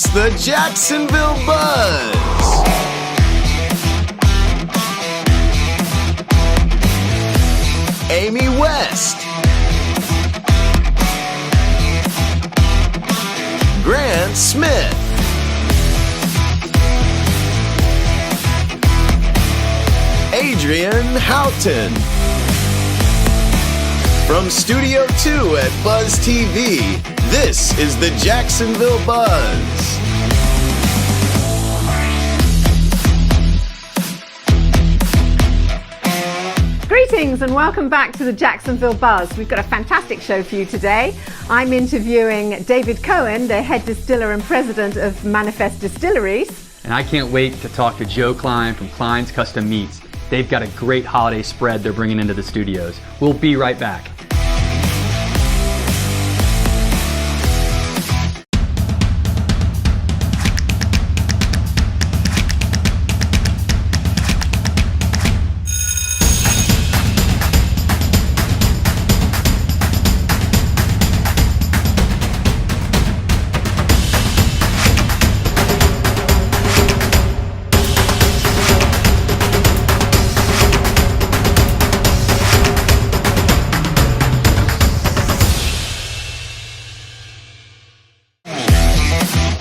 It's the Jacksonville Buzz. Amy West, Grant Smith, Adrian Houghton. From Studio 2 at Buzz TV, this is the Jacksonville Buzz. Greetings and welcome back to the Jacksonville Buzz. We've got a fantastic show for you today. I'm interviewing David Cohen, the head distiller and president of Manifest Distilleries. And I can't wait to talk to Joe Klein from Klein's Custom Meats. They've got a great holiday spread they're bringing into the studios. We'll be right back.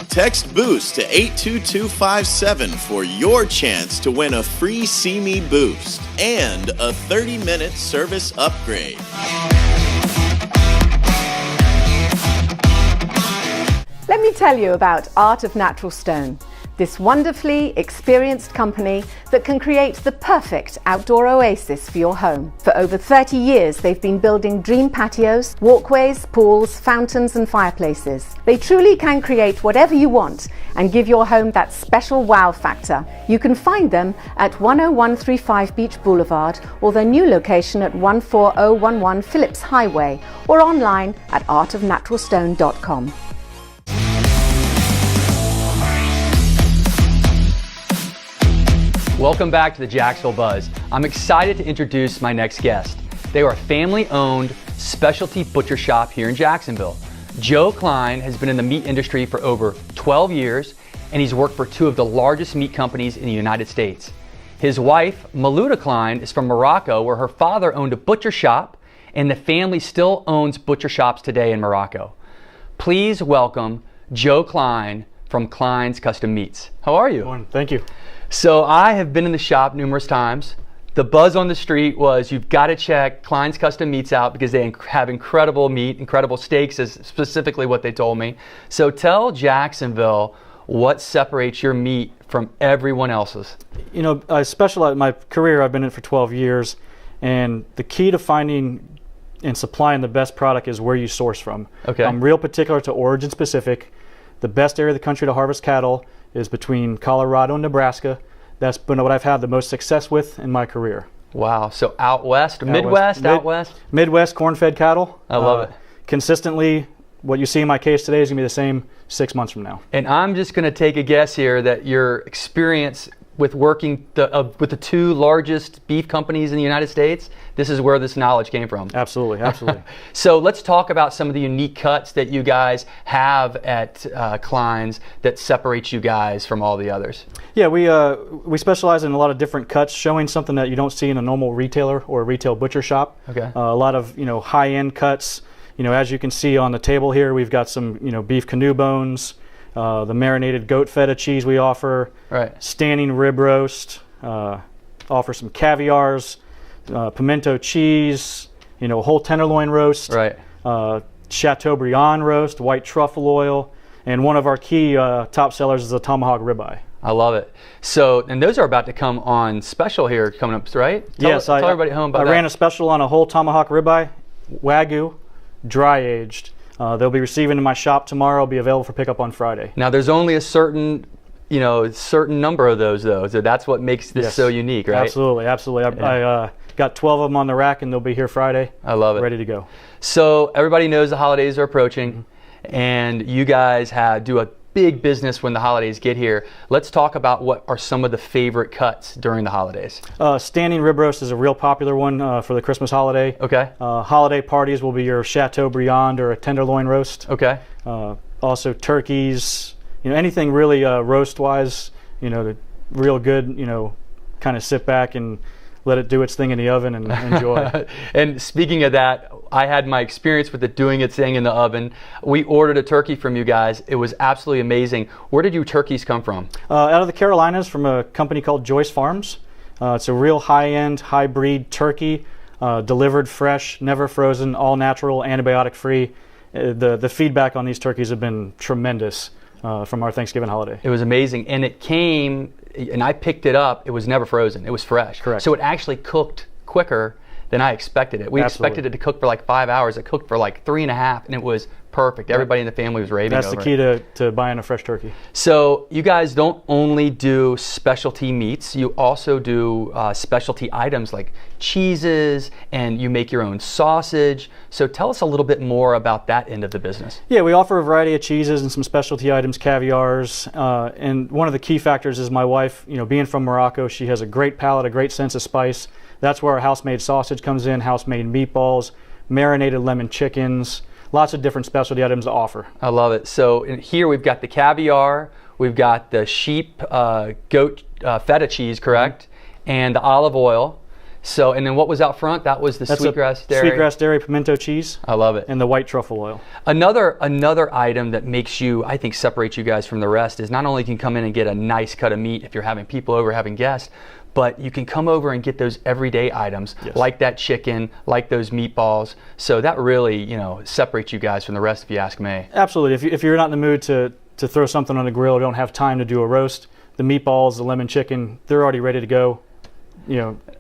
Text BOOST to 82257 for your chance to win a free See Me Boost and a 30-minute service upgrade. Let me tell you about Art of Natural Stone, this wonderfully experienced company that can create the perfect outdoor oasis for your home. For over 30 years, they've been building dream patios, walkways, pools, fountains, and fireplaces. They truly can create whatever you want and give your home that special wow factor. You can find them at 10135 Beach Boulevard or their new location at 14011 Phillips Highway or online at artofnaturalstone.com. Welcome back to the Jacksonville Buzz. I'm excited to introduce my next guest. They are a family-owned specialty butcher shop here in Jacksonville. Joe Klein has been in the meat industry for over 12 years, and he's worked for two of the largest meat companies in the United States. His wife, Maluda Klein, is from Morocco, where her father owned a butcher shop, and the family still owns butcher shops today in Morocco. Please welcome Joe Klein from Klein's Custom Meats. How are you? Good morning. Thank you. So I have been in the shop numerous times. The buzz on the street was you've got to check Klein's Custom Meats out because they have incredible meat, incredible steaks is specifically what they told me. So tell Jacksonville what separates your meat from everyone else's. You know, I specialize in my career, I've been in it for 12 years, and the key to finding and supplying the best product is where you source from. Okay. I'm real particular to origin specific. The best area of the country to harvest cattle is between Colorado and Nebraska. That's been what I've had the most success with in my career. Wow. So out west, Midwest, out west? Midwest corn-fed cattle. I love it. Consistently, what you see in my case today is going to be the same 6 months from now. And I'm just going to take a guess here that your experience with working with the two largest beef companies in the United States, this is where this knowledge came from. Absolutely, absolutely. So let's talk about some of the unique cuts that you guys have at Klein's that separates you guys from all the others. Yeah, we specialize in a lot of different cuts, showing something that you don't see in a normal retailer or a retail butcher shop. Okay. A lot of high-end cuts. As you can see on the table here, we've got some beef canoe bones. The marinated goat feta cheese we offer, right. Standing rib roast, offer some caviars, pimento cheese, whole tenderloin roast, right. Chateaubriand roast, white truffle oil, and one of our key top sellers is a tomahawk ribeye. I love it. So, and those are about to come on special here coming up, right? Yes, tell everybody at home about that. I ran a special on a whole tomahawk ribeye, Wagyu, dry aged. They'll be receiving in my shop tomorrow. Be available for pickup on Friday. Now, there's only a certain number of those, though. So that's what makes this so unique, right? Absolutely, absolutely. I got 12 of them on the rack, and they'll be here Friday. I love it. Ready to go. So everybody knows the holidays are approaching, and you guys do a big business when the holidays get here. Let's talk about what are some of the favorite cuts during the holidays. Standing rib roast is a real popular one for the Christmas holiday. Okay. Holiday parties will be your Chateaubriand or a tenderloin roast. Okay. Also turkeys, anything really roast-wise, real good, kind of sit back and let it do its thing in the oven and enjoy. And speaking of that, I had my experience with it doing its thing in the oven. We ordered a turkey from you guys. It was absolutely amazing. Where did your turkeys come from? Out of the Carolinas, from a company called Joyce Farms. It's a real high-end, high-breed turkey, delivered fresh, never frozen, all natural, antibiotic-free. The feedback on these turkeys have been tremendous from our Thanksgiving holiday. It was amazing, and it came, and I picked it up. It was never frozen. It was fresh. Correct. So it actually cooked quicker than I expected it. We expected it to cook for like 5 hours. It cooked for like 3.5, and it was perfect. Everybody in the family was raving over it. That's the key to buying a fresh turkey. So you guys don't only do specialty meats, you also do specialty items like cheeses, and you make your own sausage. So tell us a little bit more about that end of the business. Yeah, we offer a variety of cheeses and some specialty items, caviars, and one of the key factors is my wife, being from Morocco, she has a great palate, a great sense of spice. That's where our house-made sausage comes in, house-made meatballs, marinated lemon chickens, lots of different specialty items to offer. I love it. So here we've got the caviar, we've got the sheep, goat feta cheese, correct? And the olive oil. So, and then what was out front? That was the sweetgrass dairy. Sweetgrass dairy pimento cheese. I love it. And the white truffle oil. Another item that makes you, I think, separates you guys from the rest is not only can you come in and get a nice cut of meat if you're having people over, having guests, but you can come over and get those everyday items, like that chicken, like those meatballs. So that really, separates you guys from the rest, if you ask me. Absolutely. If you're not in the mood to throw something on the grill, or don't have time to do a roast, the meatballs, the lemon chicken, they're already ready to go.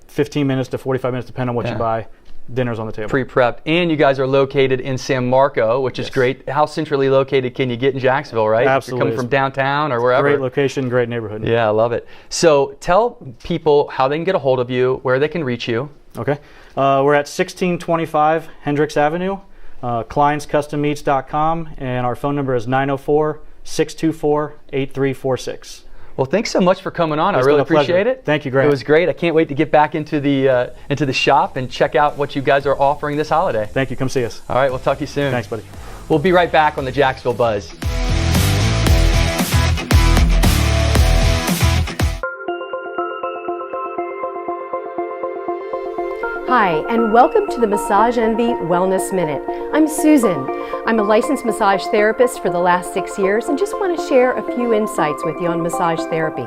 15 minutes to 45 minutes, depending on what you buy. Dinner's on the table. Pre-prepped. And you guys are located in San Marco, which is great. How centrally located can you get in Jacksonville, right? Absolutely. You're coming from downtown or wherever. Great location, great neighborhood. Yeah, I love it. So tell people how they can get a hold of you, where they can reach you. Okay. We're at 1625 Hendricks Avenue, kleinscustommeats.com, and our phone number is 904-624-8346. Well, thanks so much for coming on. It's I really been a pleasure. appreciate it. Thank you, Grant. It was great. I can't wait to get back into the shop and check out what you guys are offering this holiday. Thank you. Come see us. All right, we'll talk to you soon. Thanks, buddy. We'll be right back on the Jacksonville Buzz. Hi, and welcome to the Massage Envy Wellness Minute. I'm Susan. I'm a licensed massage therapist for the last 6 years and just want to share a few insights with you on massage therapy.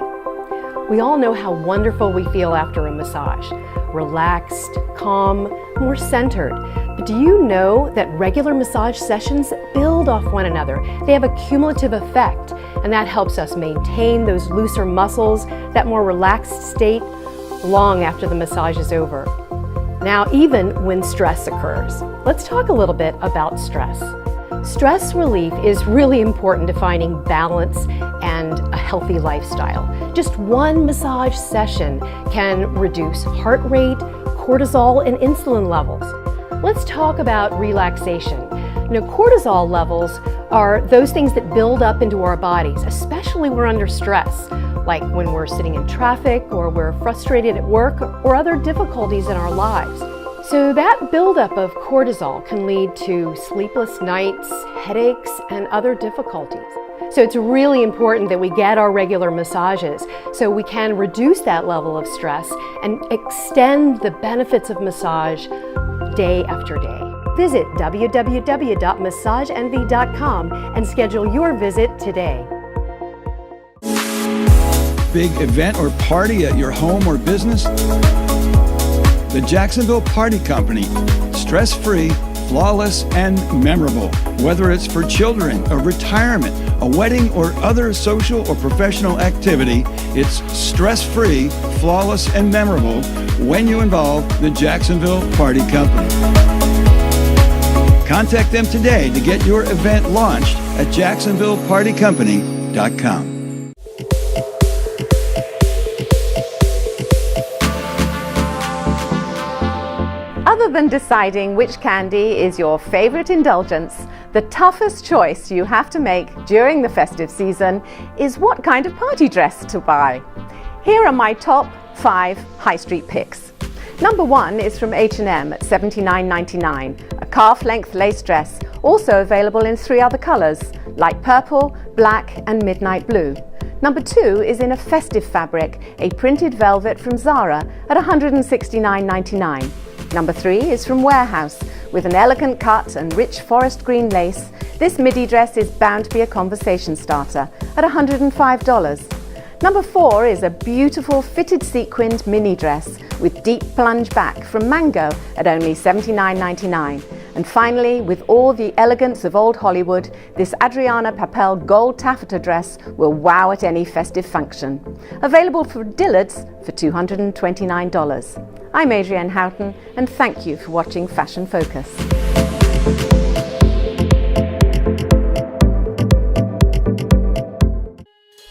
We all know how wonderful we feel after a massage. Relaxed, calm, more centered. But do you know that regular massage sessions build off one another? They have a cumulative effect, and that helps us maintain those looser muscles, that more relaxed state, long after the massage is over. Now, even when stress occurs. Let's talk a little bit about stress. Stress relief is really important to finding balance and a healthy lifestyle. Just one massage session can reduce heart rate, cortisol, and insulin levels. Let's talk about relaxation. Cortisol levels are those things that build up into our bodies, especially when we're under stress, like when we're sitting in traffic or we're frustrated at work or other difficulties in our lives. So that buildup of cortisol can lead to sleepless nights, headaches, and other difficulties. So it's really important that we get our regular massages so we can reduce that level of stress and extend the benefits of massage day after day. Visit www.massageenvy.com and schedule your visit today. Big event or party at your home or business? The Jacksonville Party Company. Stress-free, flawless, and memorable. Whether it's for children, a retirement, a wedding, or other social or professional activity, it's stress-free, flawless, and memorable when you involve the Jacksonville Party Company. Contact them today to get your event launched at jacksonvillepartycompany.com. Other than deciding which candy is your favorite indulgence, the toughest choice you have to make during the festive season is what kind of party dress to buy. Here are my top 5 high street picks. Number 1 is from H&M at $79.99, a calf-length lace dress, also available in 3 other colors, light purple, black and midnight blue. Number 2 is in a festive fabric, a printed velvet from Zara at $169.99. Number 3 is from Warehouse, with an elegant cut and rich forest green lace. This midi dress is bound to be a conversation starter at $105. Number 4 is a beautiful fitted sequined mini dress with deep plunge back from Mango at only $79.99. And finally, with all the elegance of old Hollywood, this Adriana Papel gold taffeta dress will wow at any festive function. Available for Dillard's for $229. I'm Adrienne Houghton, and thank you for watching Fashion Focus.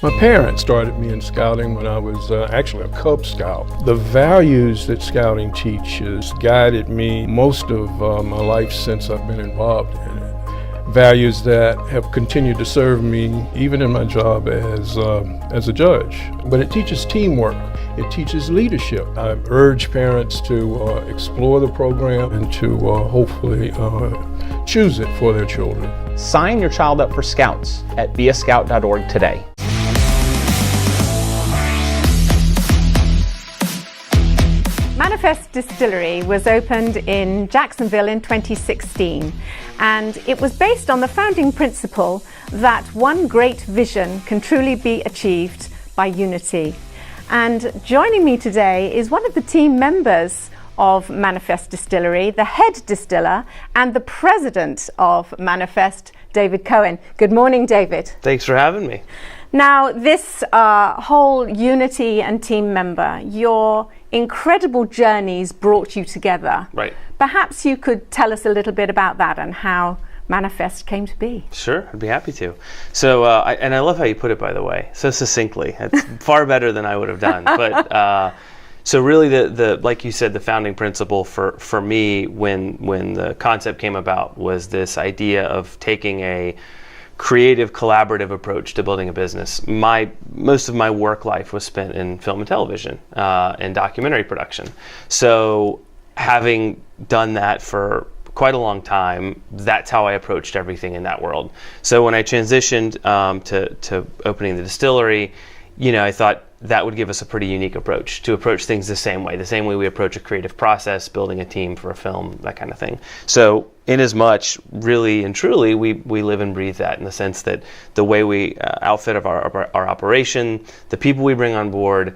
My parents started me in scouting when I was actually a Cub Scout. The values that scouting teaches guided me most of my life since I've been involved in it. Values that have continued to serve me even in my job as a judge. But it teaches teamwork. It teaches leadership. I urge parents to explore the program and to hopefully choose it for their children. Sign your child up for Scouts at beascout.org today. Manifest Distillery was opened in Jacksonville in 2016, and it was based on the founding principle that one great vision can truly be achieved by unity. And joining me today is one of the team members of Manifest Distillery, the head distiller and the president of Manifest, David Cohen. Good morning, David. Thanks for having me. Now, this whole unity and team member, your incredible journeys brought you together. Right. Perhaps you could tell us a little bit about that and how Manifest came to be. Sure, I'd be happy to. So, and I love how you put it, by the way, so succinctly. It's far better than I would have done. But so really, the like you said, the founding principle for me when the concept came about was this idea of taking a creative, collaborative approach to building a business. Most of my work life was spent in film and television and documentary production. So having done that for quite a long time, that's how I approached everything in that world. So when I transitioned to opening the distillery, I thought that would give us a pretty unique approach to approach things the same way we approach a creative process, building a team for a film, that kind of thing. So in as much, really and truly, we live and breathe that in the sense that the way we outfit of our operation, the people we bring on board,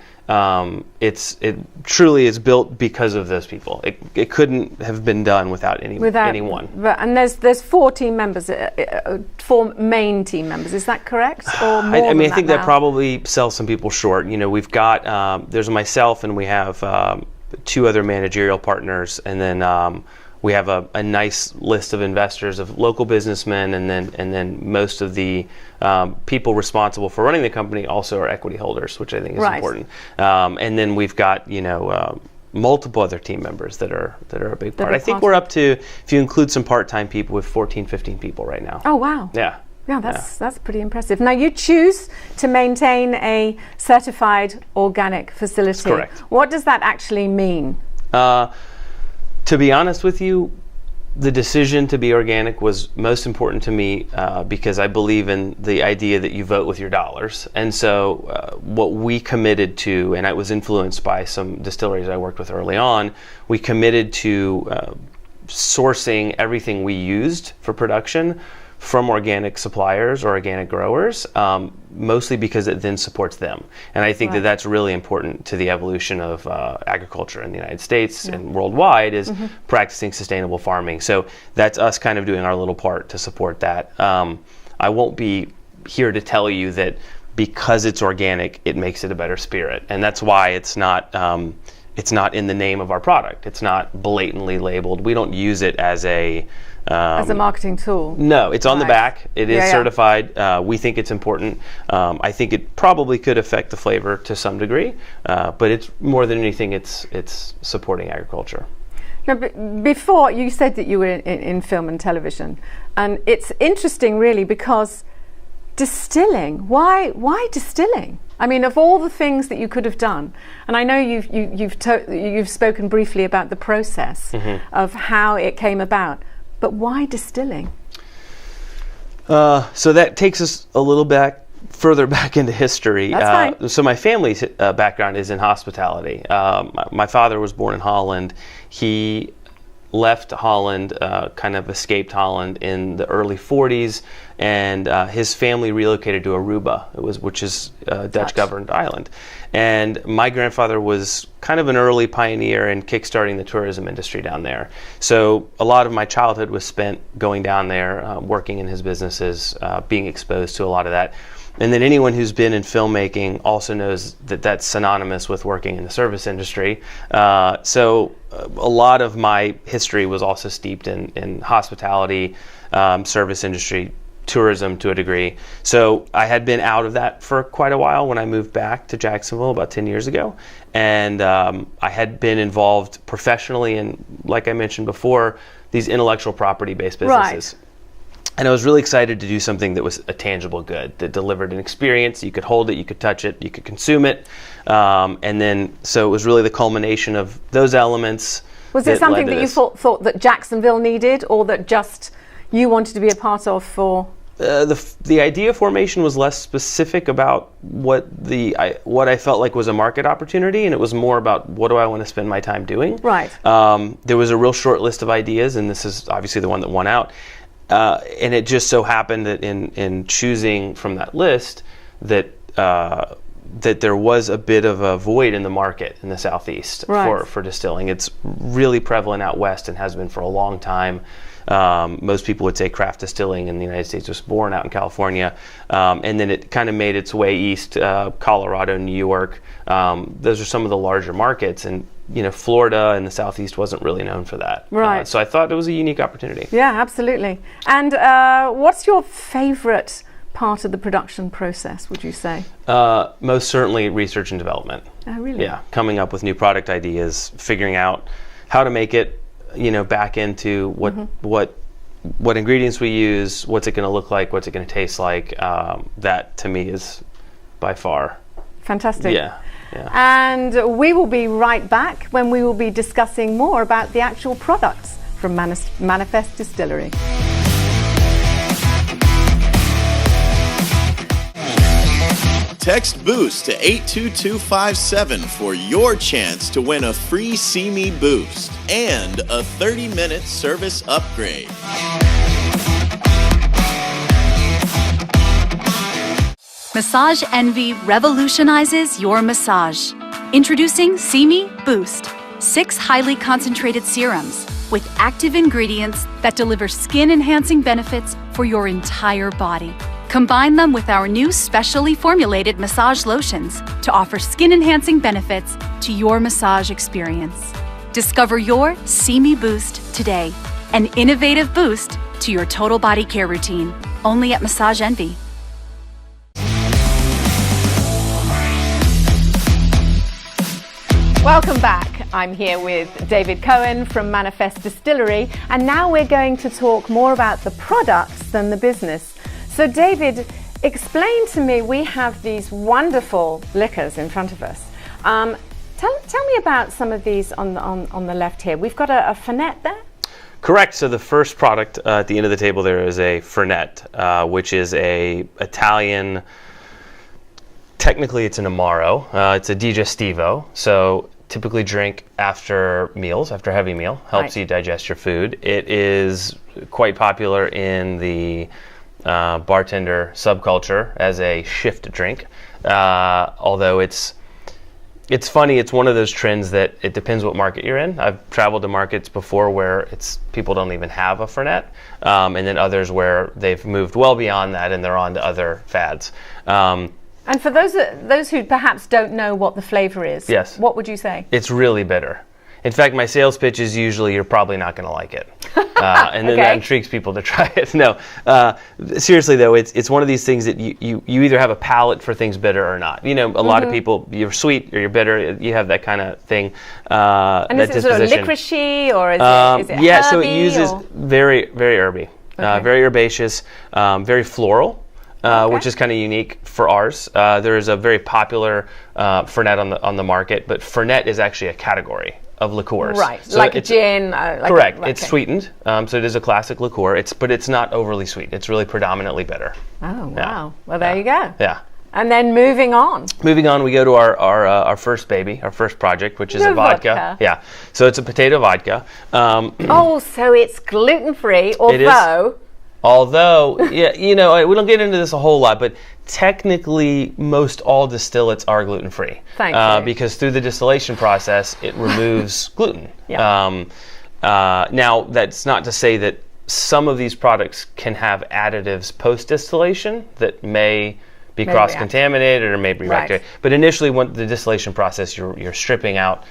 it truly is built because of those people. It couldn't have been done without anyone. And there's 4 team members, 4 main team members. Is that correct? Or more I think now? that probably sells some people short. We've got there's myself and we have 2 other managerial partners, and then we have a nice list of investors, of local businessmen, and then most of the people responsible for running the company also are equity holders, which I think is important. And then we've got multiple other team members that are a big part. I think we're up to, if you include some part-time people, with 14, 15 people right now. Oh wow! Yeah. Yeah, that's pretty impressive. Now, you choose to maintain a certified organic facility. That's correct. What does that actually mean? To be honest with you, the decision to be organic was most important to me because I believe in the idea that you vote with your dollars. And so what we committed to, and I was influenced by some distilleries I worked with early on, we committed to sourcing everything we used for production from organic suppliers or organic growers, mostly because it then supports them. And I think that that's really important to the evolution of agriculture in the United States and worldwide, is practicing sustainable farming. So that's us kind of doing our little part to support that. I won't be here to tell you that because it's organic, it makes it a better spirit. And that's why it's not in the name of our product. It's not blatantly labeled. We don't use it as a marketing tool. No, it's on the back. It is certified. We think it's important. I think it probably could affect the flavor to some degree, but it's more than anything, it's supporting agriculture. Now, before you said that you were in film and television, and it's interesting really because distilling. Why distilling? I mean, of all the things that you could have done, and I know you've spoken briefly about the process of how it came about. But why distilling? So that takes us a little further back into history. That's fine. So my family's background is in hospitality. My father was born in Holland. He left Holland, kind of escaped Holland in the early 40s, and his family relocated to Aruba, which is a Dutch-governed island. And my grandfather was kind of an early pioneer in kickstarting the tourism industry down there. So a lot of my childhood was spent going down there, working in his businesses, being exposed to a lot of that. And then anyone who's been in filmmaking also knows that that's synonymous with working in the service industry. So a lot of my history was also steeped in hospitality, service industry, tourism to a degree. So I had been out of that for quite a while when I moved back to Jacksonville about 10 years ago. And I had been involved professionally in, like I mentioned before, these intellectual property-based businesses. Right. And I was really excited to do something that was a tangible good, that delivered an experience. You could hold it, you could touch it, you could consume it. And then, so it was really the culmination of those elements. Was it something that you thought that Jacksonville needed, or that just you wanted to be a part of for? The idea formation was less specific about what I felt like was a market opportunity, and it was more about what do I want to spend my time doing. Right. There was a real short list of ideas, and this is obviously the one that won out. And it just so happened that in choosing from that list that there was a bit of a void in the market in the Southeast. Right. for distilling. It's really prevalent out west and has been for a long time. Most people would say craft distilling in the United States was born out in California, and then it kind of made its way east, Colorado, New York. Those are some of the larger markets, and Florida and the Southeast wasn't really known for that. Right. So I thought it was a unique opportunity. Yeah, absolutely. And what's your favorite part of the production process, would you say? Most certainly research and development. Oh, really? Yeah, coming up with new product ideas, figuring out how to make it, back into what ingredients we use, what's it going to look like, what's it going to taste like. That to me is by far. Fantastic. Yeah. Yeah. And we will be right back when we will be discussing more about the actual products from Manifest Distillery. Text BOOST to 82257 for your chance to win a free See Me Boost and a 30-minute service upgrade. Massage Envy revolutionizes your massage. Introducing See Me Boost, 6 highly concentrated serums with active ingredients that deliver skin-enhancing benefits for your entire body. Combine them with our new specially formulated massage lotions to offer skin-enhancing benefits to your massage experience. Discover your See Me Boost today, an innovative boost to your total body care routine, only at Massage Envy. Welcome back. I'm here with David Cohen from Manifest Distillery, and now we're going to talk more about the products than the business. So David, explain to me, we have these wonderful liquors in front of us. Tell me about some of these on the left here. We've got a Fernet there? Correct. So the first product at the end of the table there is a Fernet, which is a Italian, technically it's an Amaro. It's a digestivo. So typically drink after meals, after a heavy meal, helps you digest your food. It is quite popular in the bartender subculture as a shift drink, although it's funny, it's one of those trends that it depends what market you're in. I've traveled to markets before where people don't even have a Fernet, and then others where they've moved well beyond that and they're on to other fads. And for those who perhaps don't know what the flavor is, yes, what would you say? It's really bitter. In fact, my sales pitch is usually you're probably not going to like it. And then that intrigues people to try it. No, seriously though, it's one of these things that you either have a palate for things bitter or not. A lot of people, you're sweet or you're bitter, you have that kind of thing. And that is it sort of licoricey, or is it yeah, herby, so it uses very, very herby, very herbaceous, very floral. Which is kind of unique for ours. There is a very popular Fernet on the market, but Fernet is actually a category of liqueurs. Right, So like a it's gin. correct. Okay. It's sweetened, so it is a classic liqueur. But it's not overly sweet. It's really predominantly bitter. Oh, wow. Yeah. Well, there you go. Yeah. And then moving on. Moving on, we go to our first baby, our first project, which is The a vodka. vodka. Yeah. So it's a potato vodka. Oh, so it's gluten-free, Although, yeah, we don't get into this a whole lot, but technically most all distillates are gluten-free. Thank you. Because through the distillation process, it removes gluten. Yeah. Now, that's not to say that some of these products can have additives post-distillation that may be cross-contaminated or may be reactive. But initially, when the distillation process, you're stripping out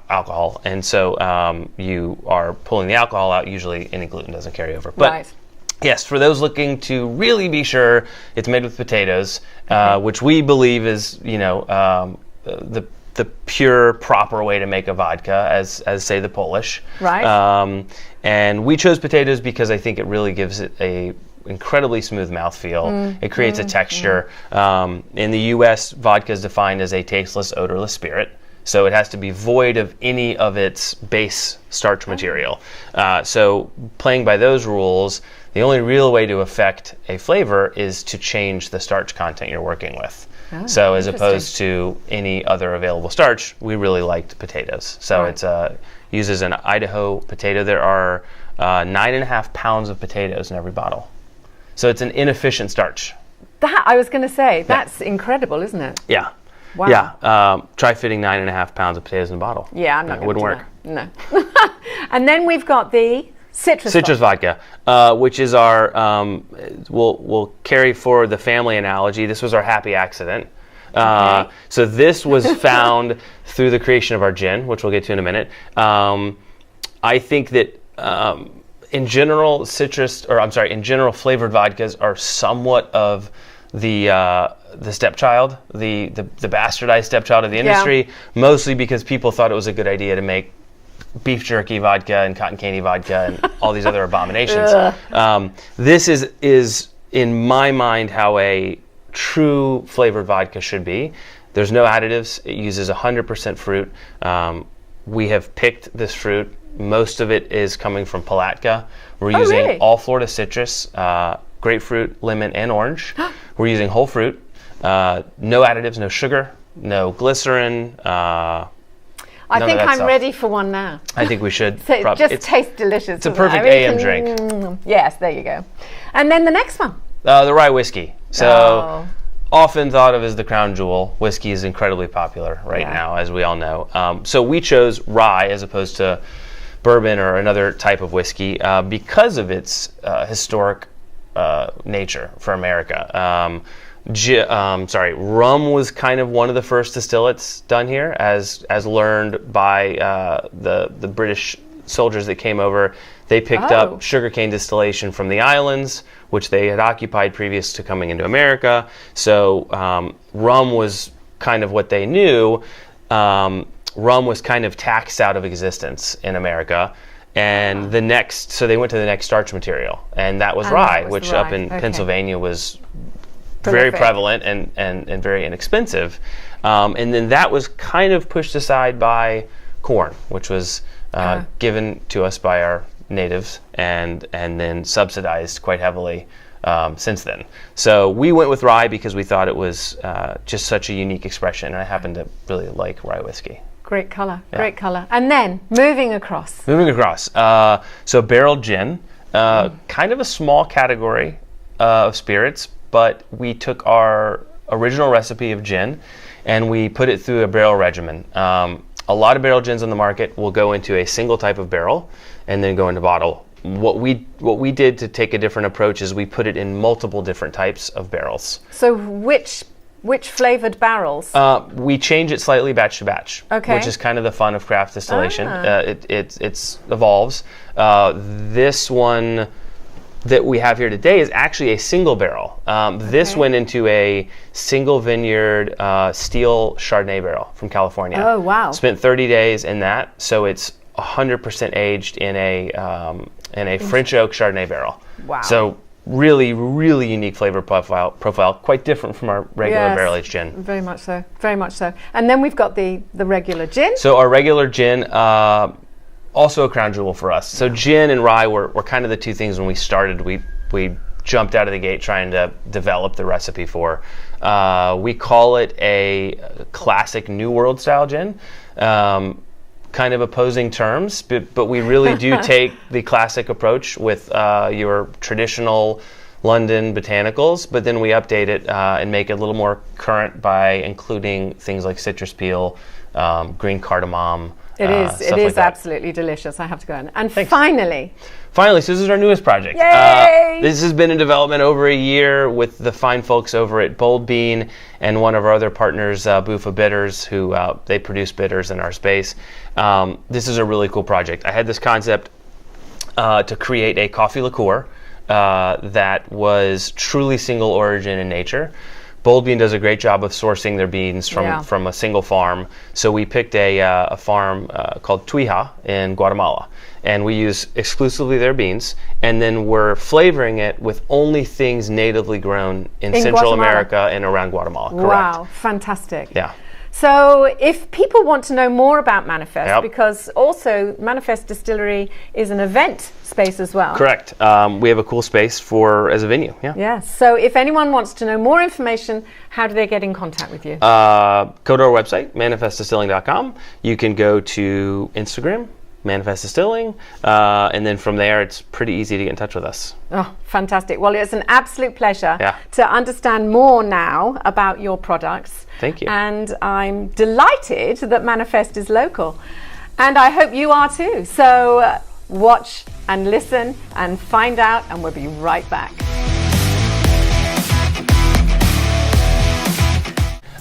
alcohol, and so you are pulling the alcohol out. Usually, any gluten doesn't carry over. But yes, for those looking to really be sure, it's made with potatoes, which we believe is, the pure, proper way to make a vodka, as say the Polish. Right. And we chose potatoes because I think it really gives it a incredibly smooth mouthfeel. It creates a texture. In the U.S., vodka is defined as a tasteless, odorless spirit. So it has to be void of any of its base starch material. So playing by those rules, the only real way to affect a flavor is to change the starch content you're working with. So as opposed to any other available starch, we really liked potatoes. So it uses an Idaho potato. There are 9.5 pounds of potatoes in every bottle. So it's an inefficient starch. That I was going to say, that's incredible, isn't it? Yeah. Wow. Yeah. Try fitting 9.5 pounds of potatoes in a bottle. Yeah, I'm not going to do that. No. And then we've got the citrus vodka, which is our, we'll carry forward the family analogy. This was our happy accident. So this was found through the creation of our gin, which we'll get to in a minute. I think that in general, in general, flavored vodkas are somewhat of the stepchild, the bastardized stepchild of the industry, mostly because people thought it was a good idea to make beef jerky vodka and cotton candy vodka and all these other abominations. This is in my mind how a true flavored vodka should be. There's no additives. It uses 100% fruit. We have picked this fruit. Most of it is coming from Palatka. We're using all Florida citrus, grapefruit, lemon, and orange. We're using whole fruit. No additives, no sugar, no glycerin. I think I'm ready for one now. I think we should. So it just tastes delicious. It's a perfect AM drink. Yes, there you go. And then the next one. The rye whiskey. So often thought of as the crown jewel. Whiskey is incredibly popular right now, as we all know. So we chose rye as opposed to bourbon or another type of whiskey because of its historic nature for America. Rum was kind of one of the first distillates done here, as learned by the British soldiers that came over. They picked up sugarcane distillation from the islands, which they had occupied previous to coming into America. So rum was kind of what they knew. Rum was kind of taxed out of existence in America. And so they went to the next starch material, and that was rye, which up in Pennsylvania was very prevalent and very inexpensive. And then that was kind of pushed aside by corn, which was given to us by our natives and then subsidized quite heavily since then. So we went with rye because we thought it was just such a unique expression, and I happen to really like rye whiskey. Great color, great color. And then moving across. So barreled gin, kind of a small category of spirits, but we took our original recipe of gin and we put it through a barrel regimen. A lot of barrel gins on the market will go into a single type of barrel and then go into bottle. What we did to take a different approach is we put it in multiple different types of barrels. So which flavored barrels? We change it slightly batch to batch, which is kind of the fun of craft distillation. It evolves. This one that we have here today is actually a single barrel. This went into a single vineyard steel Chardonnay barrel from California. Oh, wow. Spent 30 days in that, so it's 100% aged in a French oak Chardonnay barrel. Wow. So really, really unique flavor profile, quite different from our regular barrel-aged gin. Very much so, very much so. And then we've got the regular gin. So our regular gin, also a crown jewel for us. So gin and rye were kind of the two things when we started. We jumped out of the gate trying to develop the recipe for. We call it a classic New World style gin. Kind of opposing terms, but we really do take the classic approach with your traditional London botanicals, but then we update it and make it a little more current by including things like citrus peel, green cardamom. It is like absolutely delicious, I have to go in. And Thanks. Finally, so this is our newest project. Yay! This has been in development over a year with the fine folks over at Bold Bean and one of our other partners, Buffa Bitters, who they produce bitters in our space. This is a really cool project. I had this concept to create a coffee liqueur that was truly single origin in nature. Bold Bean does a great job of sourcing their beans from a single farm. So we picked a farm called Tuija in Guatemala, and we use exclusively their beans, and then we're flavoring it with only things natively grown in Central Guatemala. America and around Guatemala. Correct. Wow, fantastic. Yeah. So if people want to know more about Manifest, Yep. because also Manifest Distillery is an event space as well. Correct. We have a cool space as a venue. Yeah. Yes. So if anyone wants to know more information, how do they get in contact with you? Go to our website, manifestdistilling.com. You can go to Instagram, Manifest Distilling, and then from there it's pretty easy to get in touch with us. Oh, fantastic. Well, it's an absolute pleasure Yeah. to understand more now about your products. Thank you. And I'm delighted that Manifest is local. And I hope you are too. So watch and listen and find out, and we'll be right back.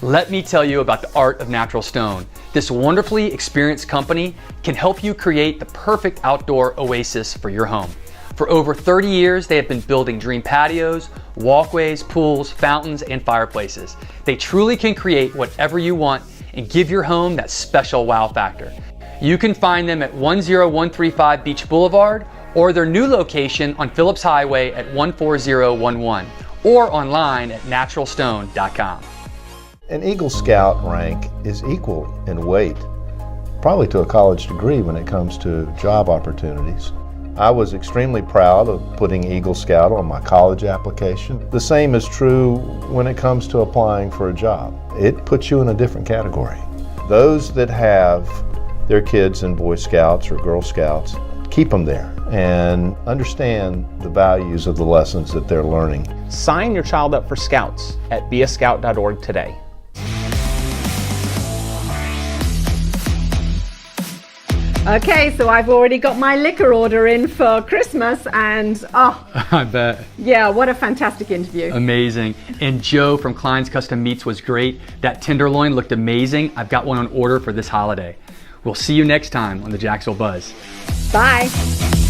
Let me tell you about the Art of Natural Stone. This wonderfully experienced company can help you create the perfect outdoor oasis for your home. For over 30 years, they have been building dream patios, walkways, pools, fountains, and fireplaces. They truly can create whatever you want and give your home that special wow factor. You can find them at 10135 Beach Boulevard or their new location on Phillips Highway at 14011 or online at naturalstone.com. An Eagle Scout rank is equal in weight, probably to a college degree when it comes to job opportunities. I was extremely proud of putting Eagle Scout on my college application. The same is true when it comes to applying for a job. It puts you in a different category. Those that have their kids in Boy Scouts or Girl Scouts, keep them there and understand the values of the lessons that they're learning. Sign your child up for Scouts at beascout.org today. Okay, so I've already got my liquor order in for Christmas, and I bet. yeah, what a fantastic interview. Amazing. And Joe from Klein's Custom Meats was great. That tenderloin looked amazing. I've got one on order for this holiday. We'll see you next time on the Jacksonville Buzz. Bye.